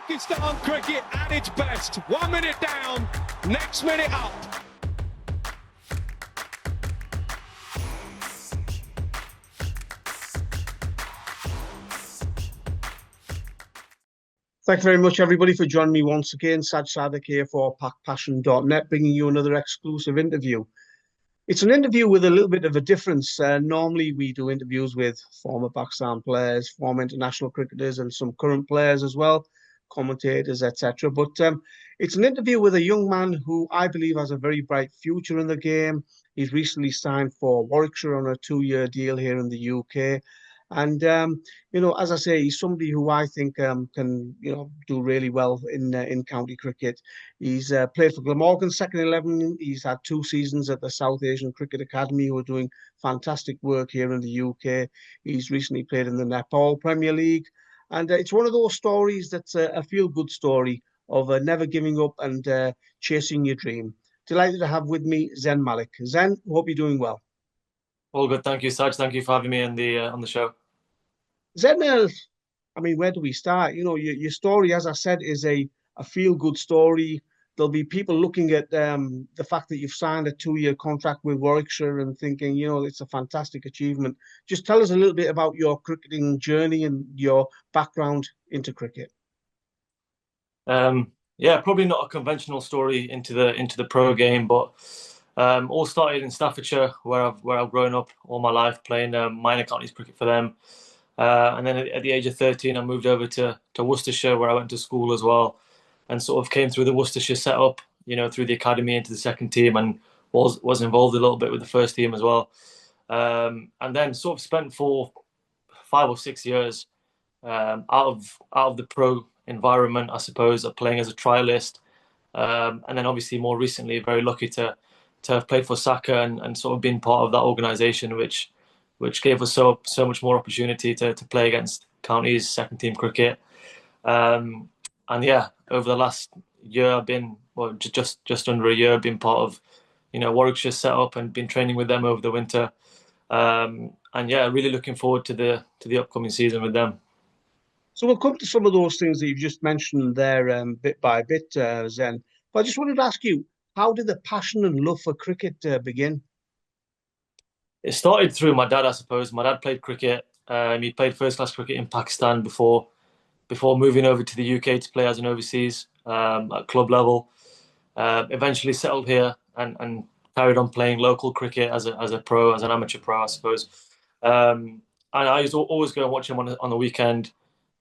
Pakistan cricket at its best. 1 minute down, next minute up. Thank you very much, everybody, for joining me once again. Saj Sadiq here for PakPassion.net, bringing you another exclusive interview. It's an interview with a little bit of a difference. Normally, we do interviews with former Pakistan players, former international cricketers, and some current players as well, commentators, etc. But it's an interview with a young man who I believe has a very bright future in the game. He's recently signed for Warwickshire on a 2-year deal here in the UK. And, as I say, he's somebody who I think can, do really well in county cricket. He's played for Glamorgan Second XI. He's had 2 seasons at the South Asian Cricket Academy, who are doing fantastic work here in the UK. He's recently played in the Nepal Premier League. And it's one of those stories that's a feel-good story of never giving up and chasing your dream. Delighted to have with me Zen Malik. Zen, hope you're doing well. All good, thank you, Saj. Thank you for having me on the show. Zen, where do we start? Your story, as I said, is a feel-good story. There'll be people looking at the fact that you've signed a 2-year contract with Warwickshire and thinking, it's a fantastic achievement. Just tell us a little bit about your cricketing journey and your background into cricket. Probably not a conventional story into the pro game, but all started in Staffordshire, where I've grown up all my life, playing minor counties cricket for them. And then at the age of 13, I moved over to Worcestershire, where I went to school as well, and sort of came through the Worcestershire setup, through the academy into the second team, and was involved a little bit with the first team as well. And then sort of spent for 5 or 6 years out of the pro environment, I suppose, of playing as a trialist. And then obviously more recently, very lucky to have played for SACA and sort of been part of that organisation, which gave us so much more opportunity to play against counties, second team cricket. And yeah, over the last year, I've been just under a year, been part of Warwickshire setup and been training with them over the winter. And yeah, really looking forward to the upcoming season with them. So we'll come to some of those things that you've just mentioned there bit by bit, Zen. But I just wanted to ask you, how did the passion and love for cricket begin? It started through my dad, I suppose. My dad played cricket. He played first-class cricket in Pakistan before moving over to the UK to play as an overseas at club level. Eventually settled here and carried on playing local cricket as a pro, as an amateur pro, I suppose. And I used to always go and watch him on the weekend.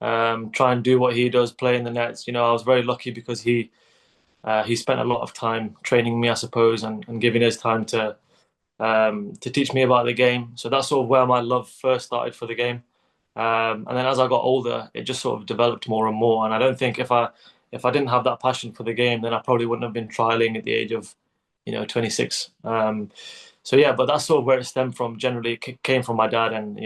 Try and do what he does, play in the nets. I was very lucky because he spent a lot of time training me, I suppose, and giving his time to teach me about the game. So that's sort of where my love first started for the game. And then as I got older, it just sort of developed more and more. And I don't think if I didn't have that passion for the game, then I probably wouldn't have been trialing at the age of 26. So yeah, but that's sort of where it stemmed from. Generally, it came from my dad, and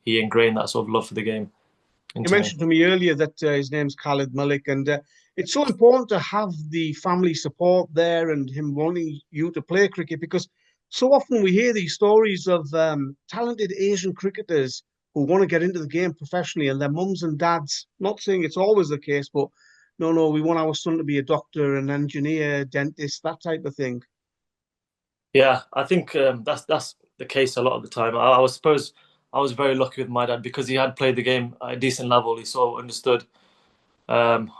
he ingrained that sort of love for the game. You mentioned to me earlier that his name's Khalid Malik, and it's so important to have the family support there and him wanting you to play cricket, because so often we hear these stories of talented Asian cricketers who want to get into the game professionally, and their mums and dads, not saying it's always the case, but no, we want our son to be a doctor, an engineer, dentist, that type of thing. Yeah, I think that's the case a lot of the time. I suppose I was very lucky with my dad because he had played the game at a decent level. He sort of understood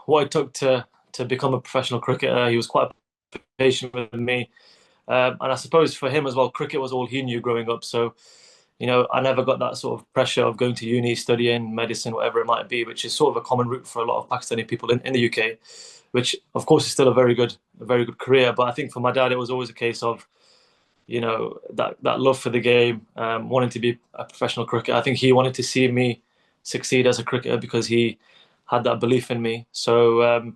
what it took to become a professional cricketer. He was quite patient with me. And I suppose for him as well, cricket was all he knew growing up. So, I never got that sort of pressure of going to uni, studying medicine, whatever it might be, which is sort of a common route for a lot of Pakistani people in the UK, which of course is still a very good career. But I think for my dad, it was always a case of, that love for the game, wanting to be a professional cricketer. I think he wanted to see me succeed as a cricketer because he had that belief in me. So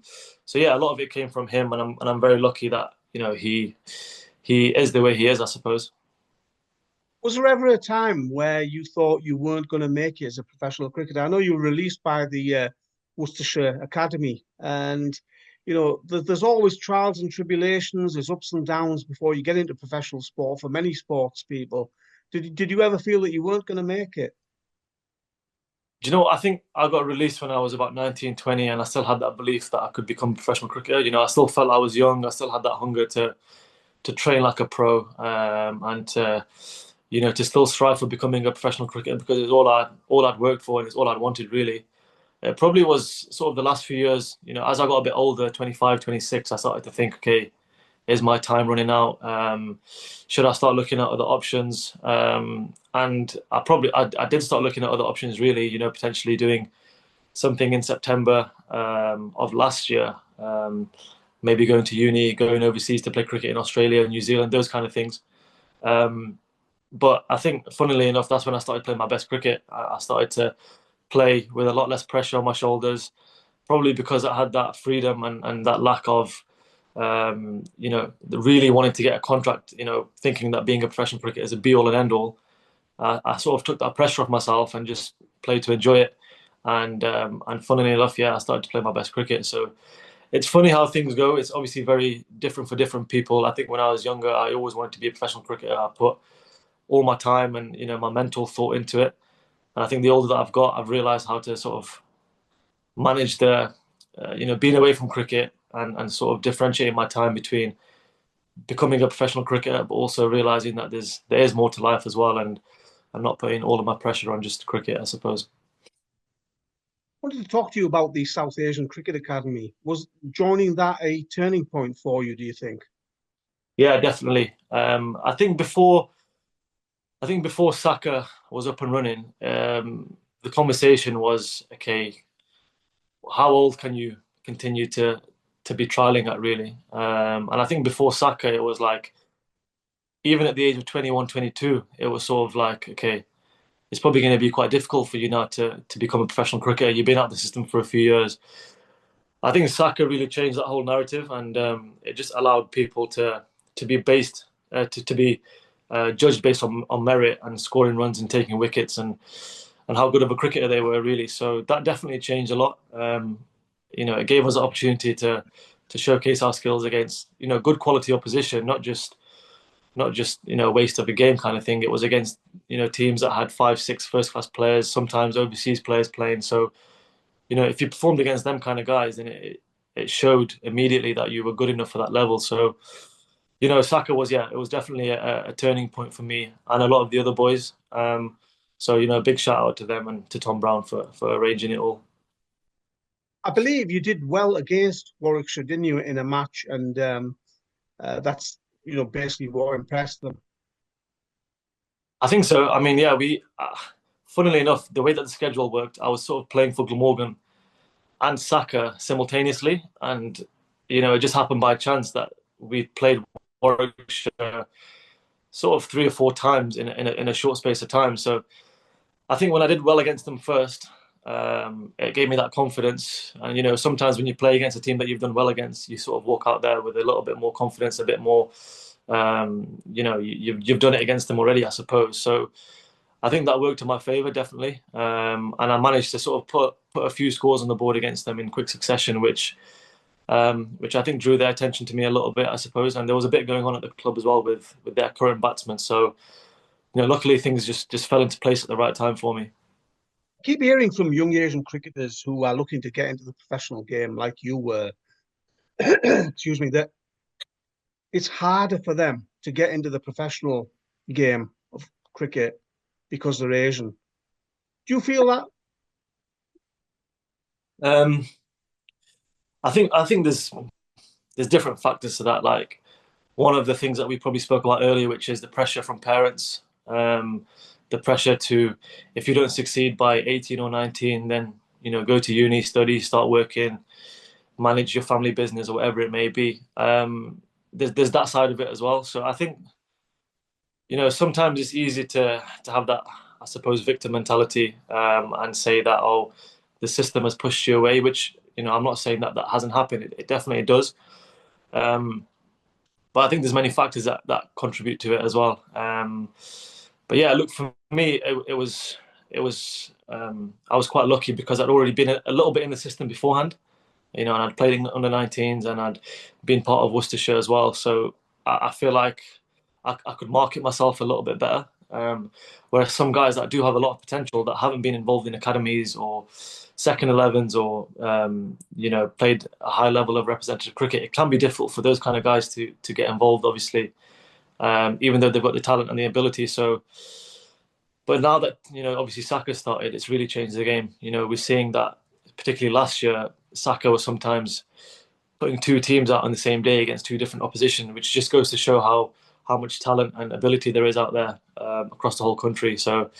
yeah, a lot of it came from him, and I'm very lucky that he is the way he is, I suppose. Was there ever a time where you thought you weren't going to make it as a professional cricketer? I know you were released by the Worcestershire Academy, and there's always trials and tribulations, there's ups and downs before you get into professional sport for many sports people. Did you ever feel that you weren't going to make it? Do you know what? I think I got released when I was about 19, 20, and I still had that belief that I could become a professional cricketer. I still felt I was young. I still had that hunger to train like a pro, and to still strive for becoming a professional cricketer, because it's all I'd worked for, and it's all I'd wanted really. It probably was sort of the last few years, as I got a bit older, 25, 26, I started to think, okay, is my time running out? Should I start looking at other options? And I did start looking at other options really, potentially doing something in September of last year. Maybe going to uni, going overseas to play cricket in Australia and New Zealand, those kind of things. But I think, funnily enough, that's when I started playing my best cricket. I started to play with a lot less pressure on my shoulders, probably because I had that freedom and that lack of, really wanting to get a contract, thinking that being a professional cricketer is a be all and end all. I sort of took that pressure off myself and just played to enjoy it. And funnily enough, yeah, I started to play my best cricket. So it's funny how things go. It's obviously very different for different people. I think when I was younger, I always wanted to be a professional cricketer. I put all my time and my mental thought into it. And I think the older that I've got, I've realised how to sort of manage the, being away from cricket and sort of differentiating my time between becoming a professional cricketer, but also realising that there is more to life as well, and I'm not putting all of my pressure on just cricket, I suppose. I wanted to talk to you about the South Asian Cricket Academy. Was joining that a turning point for you, do you think? Yeah, definitely. I think before SACA was up and running, the conversation was, okay, how old can you continue to be trialing at really? And I think before SACA, it was like, even at the age of 21, 22, it was sort of like, okay, it's probably going to be quite difficult for you now to become a professional cricketer. You've been out of the system for a few years. I think SACA really changed that whole narrative, and it just allowed people to be based to be judged based on merit and scoring runs and taking wickets and how good of a cricketer they were really. So that definitely changed a lot. It gave us the opportunity to showcase our skills against good quality opposition, not just waste of a game kind of thing. It was against teams that had 5, 6 first class players, sometimes overseas players playing. So if you performed against them kind of guys, then it showed immediately that you were good enough for that level. So SACA it was definitely a turning point for me and a lot of the other boys. So a big shout out to them and to Tom Brown for arranging it all. I believe you did well against Warwickshire, didn't you, in a match? And that's, basically what impressed them. I think so. I mean, yeah, funnily enough, the way that the schedule worked, I was sort of playing for Glamorgan and SACA simultaneously, and it just happened by chance that we played Warwickshire sort of 3 or 4 times in a short space of time. So I think when I did well against them first, it gave me that confidence. And sometimes when you play against a team that you've done well against, you sort of walk out there with a little bit more confidence, a bit more. You've done it against them already, I suppose. So I think that worked to my favour definitely, and I managed to sort of put a few scores on the board against them in quick succession, which I think drew their attention to me a little bit, I suppose. And there was a bit going on at the club as well with their current batsmen. So luckily things just fell into place at the right time for me. I keep hearing from young Asian cricketers who are looking to get into the professional game, like you were, excuse me, that it's harder for them to get into the professional game of cricket because they're Asian. Do you feel that? I think there's different factors to that. Like, one of the things that we probably spoke about earlier, which is the pressure from parents, the pressure to, if you don't succeed by 18 or 19, then go to uni, study, start working, manage your family business or whatever it may be. There's that side of it as well. So I think sometimes it's easy to have that, I suppose, victim mentality, and say that, oh, the system has pushed you away, which I'm not saying that hasn't happened. It definitely does. But I think there's many factors that contribute to it as well. But yeah, look, for me, it was I was quite lucky because I'd already been a little bit in the system beforehand, and I'd played in under 19s and I'd been part of Worcestershire as well. So I feel like I could market myself a little bit better. Whereas some guys that do have a lot of potential that haven't been involved in academies or second 11s or played a high level of representative cricket, it can be difficult for those kind of guys to get involved, obviously, even though they've got the talent and the ability. So, but now that obviously SACA started, it's really changed the game. We're seeing that, particularly last year, SACA was sometimes putting two teams out on the same day against two different opposition, which just goes to show how much talent and ability there is out there across the whole country. So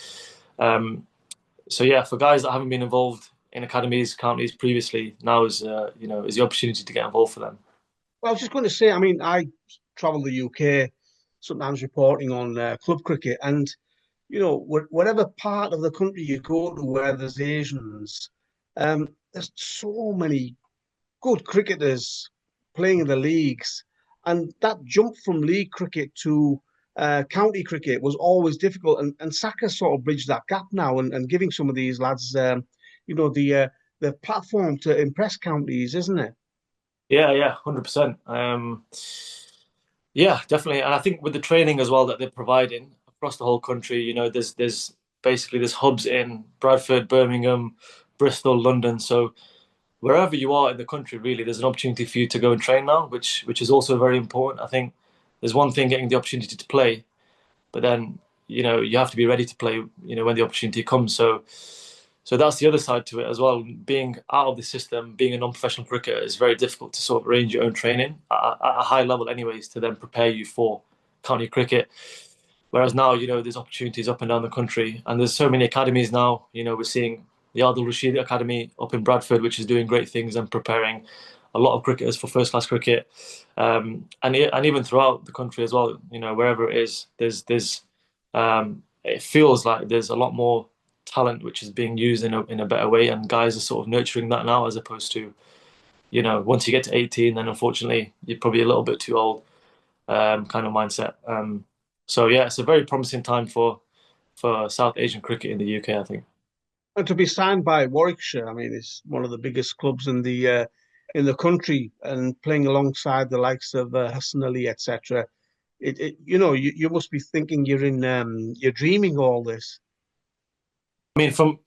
yeah, for guys that haven't been involved in academies, counties previously, now is is the opportunity to get involved for them. Well, I was just going to say, I mean, I travel the UK, sometimes reporting on club cricket, and whatever part of the country you go to where there's Asians, there's so many good cricketers playing in the leagues, and that jump from league cricket to county cricket was always difficult, and SACA sort of bridged that gap now, and giving some of these lads, the platform to impress counties, isn't it? Yeah, 100%. Yeah, definitely. And I think with the training as well that they're providing across the whole country, there's basically there's hubs in Bradford, Birmingham, Bristol, London. So wherever you are in the country, really, there's an opportunity for you to go and train now, which is also very important. I think there's one thing getting the opportunity to play, but then you have to be ready to play when the opportunity comes. So that's the other side to it as well. Being out of the system, being a non-professional cricketer, is very difficult to sort of arrange your own training at a high level, anyways, to then prepare you for county cricket. Whereas now, there's opportunities up and down the country, and there's so many academies now. We're seeing the Adil Rashid Academy up in Bradford, which is doing great things and preparing a lot of cricketers for first-class cricket, and even throughout the country as well. Wherever it is, there's it feels like there's a lot more talent which is being used in a better way, and guys are sort of nurturing that now, as opposed to once you get to 18, then unfortunately you're probably a little bit too old, kind of mindset. So yeah, it's a very promising time for South Asian cricket in the UK, I think. And to be signed by Warwickshire, I mean, it's one of the biggest clubs in the country, and playing alongside the likes of Hassan Ali, etc. You must be thinking you're dreaming all this. I mean, from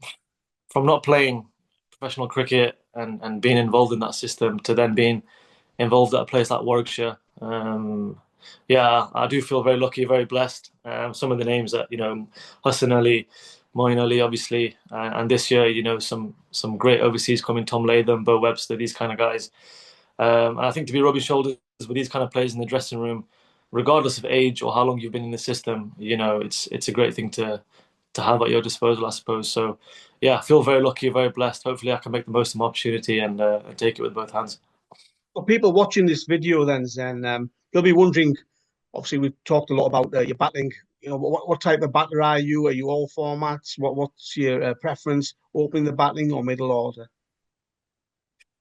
not playing professional cricket and being involved in that system to then being involved at a place like Warwickshire, yeah, I do feel very lucky, very blessed. Some of the names that Hassan Ali, Moeen Ali, obviously, and this year, some great overseas coming, Tom Latham, Bo Webster, these kind of guys. And I think to be rubbing shoulders with these kind of players in the dressing room, regardless of age or how long you've been in the system, it's a great thing to have at your disposal, I suppose. So, yeah, I feel very lucky, very blessed. Hopefully, I can make the most of my opportunity and take it with both hands. For people watching this video, then Zen, they'll be wondering. Obviously, we've talked a lot about your batting. What type of batter are you? Are you all formats? What's your preference? Opening the batting or middle order?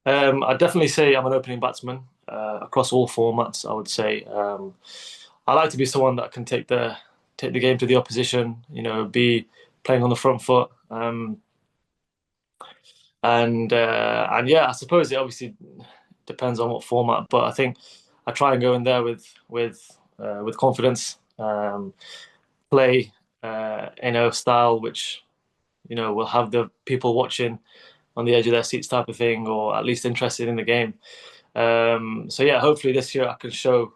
I'd definitely say I'm an opening batsman across all formats. I would say I like to be someone that can take the game to the opposition. Be playing on the front foot, and yeah, I suppose it obviously depends on what format, but I think I try and go in there with confidence, play in a style which will have the people watching on the edge of their seats type of thing, or at least interested in the game. So yeah, hopefully this year I can show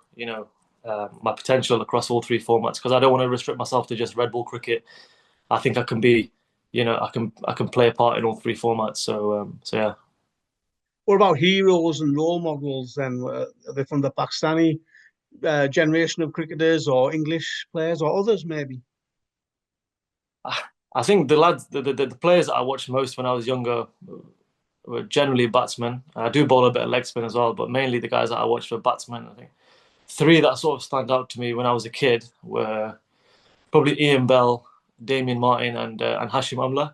my potential across all three formats, because I don't want to restrict myself to just red ball cricket. I think I can be, I can play a part in all three formats. So yeah. What about heroes and role models then? Are they from the Pakistani generation of cricketers, or English players, or others maybe? I think the lads, the players that I watched most when I was younger were generally batsmen. I do bowl a bit of leg spin as well, but mainly the guys that I watched were batsmen. I think three that sort of stand out to me when I was a kid were probably Ian Bell, Damien Martin, and Hashim Amla.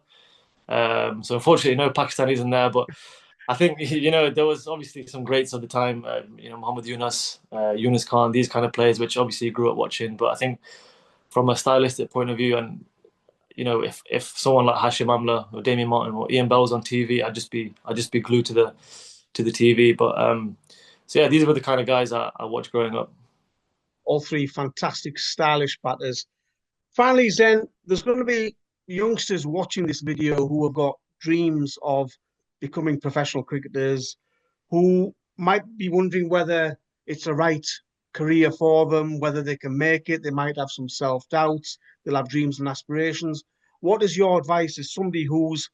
So unfortunately, no Pakistanis in there, but I think there was obviously some greats at the time. Muhammad Yunus, Yunus Khan, these kind of players, which obviously grew up watching. But I think from a stylistic point of view, and if someone like Hashim Amla or Damien Martin or Ian Bell was on TV, I'd just be glued to the TV. But so yeah, these were the kind of guys I watched growing up. All three fantastic, stylish batters. Finally, Zen, there's going to be youngsters watching this video who have got dreams of becoming professional cricketers, who might be wondering whether it's a right career for them, whether they can make it. They might have some self-doubts. They'll have dreams and aspirations. What is your advice as somebody who's,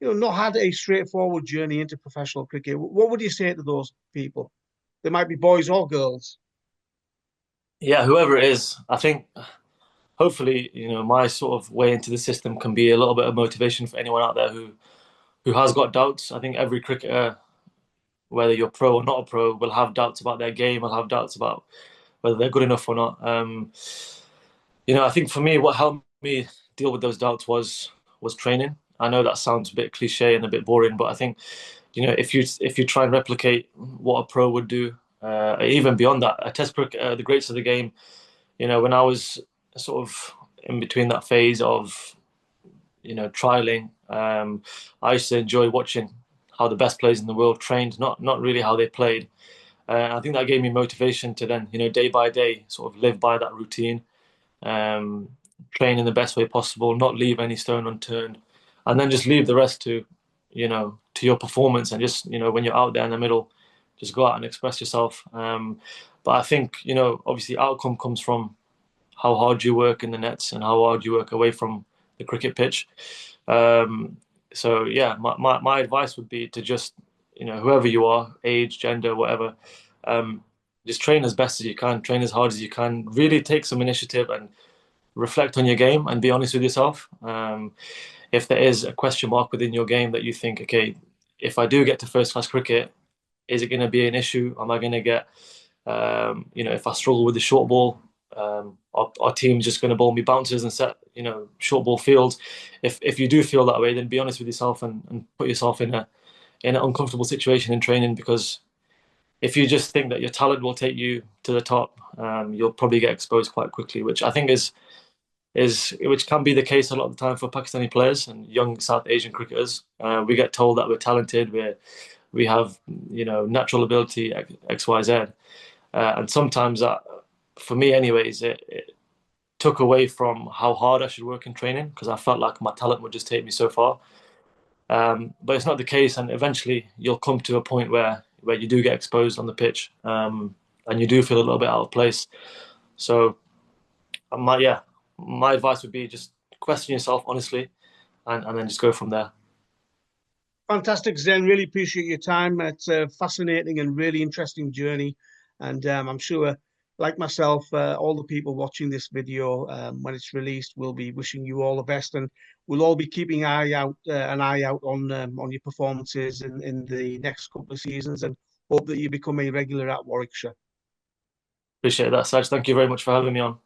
not had a straightforward journey into professional cricket? What would you say to those people? They might be boys or girls. Yeah, whoever it is, I think hopefully, my sort of way into the system can be a little bit of motivation for anyone out there who has got doubts. I think every cricketer, whether you're pro or not a pro, will have doubts about their game, will have doubts about whether they're good enough or not. I think for me, what helped me deal with those doubts was training. I know that sounds a bit cliche and a bit boring, but I think, if you try and replicate what a pro would do, even beyond that, a test cricketer, the greats of the game, when I was sort of in between that phase of, trialing, I used to enjoy watching how the best players in the world trained, not really how they played. I think that gave me motivation to then, day by day, sort of live by that routine, train in the best way possible, not leave any stone unturned, and then just leave the rest to your performance, and just, when you're out there in the middle, just go out and express yourself. But I think, obviously outcome comes from how hard you work in the nets and how hard you work away from the cricket pitch. So yeah, my advice would be to just, whoever you are, age, gender, whatever, just train as best as you can, train as hard as you can, really take some initiative and reflect on your game and be honest with yourself. If there is a question mark within your game that you think, okay, if I do get to first class cricket, is it going to be an issue? Am I going to get, if I struggle with the short ball, our team's just going to bowl me bouncers and set, short ball fields. If you do feel that way, then be honest with yourself and put yourself in an uncomfortable situation in training, because if you just think that your talent will take you to the top, you'll probably get exposed quite quickly, which I think which can be the case a lot of the time for Pakistani players and young South Asian cricketers. We get told that we're talented, we have natural ability, X, Y, Z, and sometimes that, for me anyways, it took away from how hard I should work in training, because I felt like my talent would just take me so far. But it's not the case, and eventually you'll come to a point where you do get exposed on the pitch, and you do feel a little bit out of place. So my advice would be just question yourself honestly, and then just go from there. Fantastic, Zen. Really appreciate your time. It's a fascinating and really interesting journey. And I'm sure, like myself, all the people watching this video, when it's released, will be wishing you all the best. And we'll all be keeping an eye out on your performances in the next couple of seasons, and hope that you become a regular at Warwickshire. Appreciate that, Saj. Thank you very much for having me on.